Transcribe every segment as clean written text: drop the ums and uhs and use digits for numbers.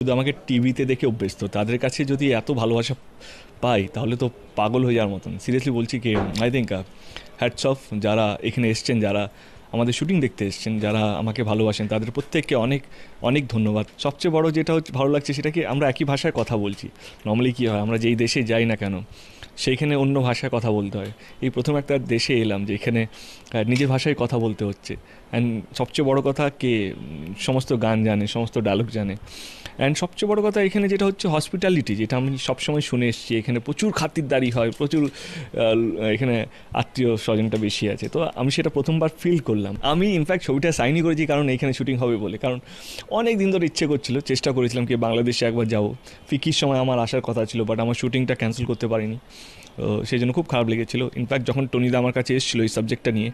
শুধু আমাকে টিভিতে দেখে অভ্যস্ত, তাদের কাছে যদি এত ভালোবাসা পাই তাহলে তো পাগল হয়ে যাওয়ার মতন। সিরিয়াসলি বলছি কি, আই থিঙ্ক হ্যাটস অফ যারা এখানে এসছেন, যারা আমাদের শুটিং দেখতে এসছেন, যারা আমাকে ভালোবাসেন, তাদের প্রত্যেককে অনেক অনেক ধন্যবাদ। সবচেয়ে বড় যেটা হচ্ছে ভালো লাগছে সেটা কি, আমরা একই ভাষায় কথা বলছি। নর্মালি কী হয়, আমরা যেই দেশে যাই না কেন সেইখানে অন্য ভাষায় কথা বলতে হয়। এই প্রথম একটা দেশে এলাম যেখানে নিজের ভাষায় কথা বলতে হচ্ছে। অ্যান্ড সবচেয়ে বড় কথা কে, সমস্ত গান জানে, সমস্ত ডায়লগ জানে। অ্যান্ড সবচেয়ে বড় কথা এখানে যেটা হচ্ছে হসপিটালিটি, যেটা আমি সবসময় শুনে এসেছি, এখানে প্রচুর খাতিরদারি হয়, প্রচুর এখানে আত্মীয় স্বজনটা বেশি আছে। তো আমি সেটা প্রথমবার ফিল করলাম। আমি ইনফ্যাক্ট ছবিটা সাইনই করেছি কারণ এখানে শুটিং হবে বলে, কারণ অনেক দিন ধরে ইচ্ছে করছিল, চেষ্টা করেছিলাম কি বাংলাদেশে একবার যাবো। ফিকির সময় আমার আসার কথা ছিল, বাট আমার শুটিংটা ক্যান্সেল করতে পারিনি। তো সেই জন্য খুব খারাপ লেগেছিলো। ইনফ্যাক্ট যখন টনিদা আমার কাছে এসেছিলো এই সাবজেক্টটা নিয়ে,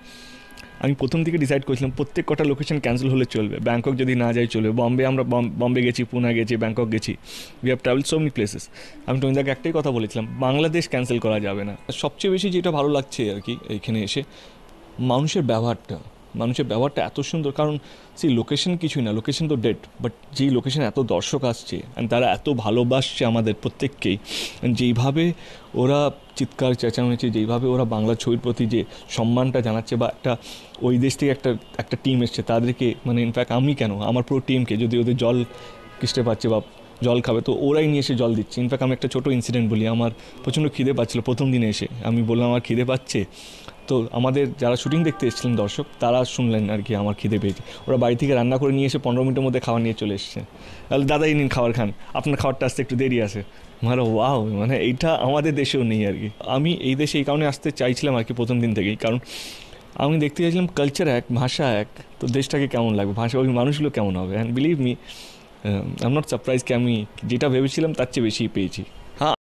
আমি প্রথম থেকে ডিসাইড করেছিলাম প্রত্যেক কটা লোকেশন ক্যান্সেল হলে চলবে, ব্যাংকক যদি না যাই চলবে, বম্বে আমরা বম্বে গেছি, পুনে গেছি, ব্যাংকক গেছি, we have travel so many places. আমি টনিদাকে একটাই কথা বলেছিলাম, বাংলাদেশ ক্যান্সেল করা যাবে না। সবচেয়ে বেশি যেটা ভালো লাগছে আর কি এইখানে এসে, মানুষের ব্যবহারটা, মানুষের ব্যবহারটা এত সুন্দর। কারণ সেই লোকেশন কিছুই না, লোকেশন তো ডেড, বাট যেই লোকেশনে এত দর্শক আসছে অ্যান্ড তারা এত ভালোবাসছে আমাদের প্রত্যেককেই, যেইভাবে ওরা চিৎকার চেঁচামেচি, যেইভাবে ওরা বাংলা ছবির প্রতি যে সম্মানটা জানাচ্ছে, বা একটা ওই দেশ থেকে একটা একটা টিম এসছে তাদেরকে, মানে ইনফ্যাক্ট আমি কেন, আমার পুরো টিমকে, যদি ওদের জল কিসতে পাচ্ছে বা জল খাবে তো ওরাই নিয়ে এসে জল দিচ্ছে। ইনফ্যাক্ট আমি একটা ছোটো ইনসিডেন্ট বলি, আমার প্রচণ্ড খিদে পাচ্ছিলো প্রথম দিনে এসে, আমি বললাম আমার খিদে পাচ্ছে। তো আমাদের যারা শুটিং দেখতে এসেছিলেন দর্শক, তারা শুনলেন আর কি আমার খিদে পেয়েছে, ওরা বাড়ি থেকে রান্না করে নিয়ে এসে 15 মিনিটের মধ্যে খাবার নিয়ে চলে এসছে। তাহলে দাদাই নিন খাবার খান, আপনার খাবারটা আসতে একটু দেরি আছে। মানে ওয়াও, মানে এইটা আমাদের দেশেও নেই আর কি। আমি এই দেশে এই কারণে আসতে চাইছিলাম আর কি প্রথম দিন থেকেই, কারণ আমি দেখতে চাইছিলাম কালচার এক, ভাষা এক, তো দেশটাকে কেমন লাগবে, ভাষা ওই মানুষগুলো কেমন হবে। And believe me, I am not surprise কি আমি যেটা ভেবেছিলাম তার চেয়ে বেশি পেয়েছি।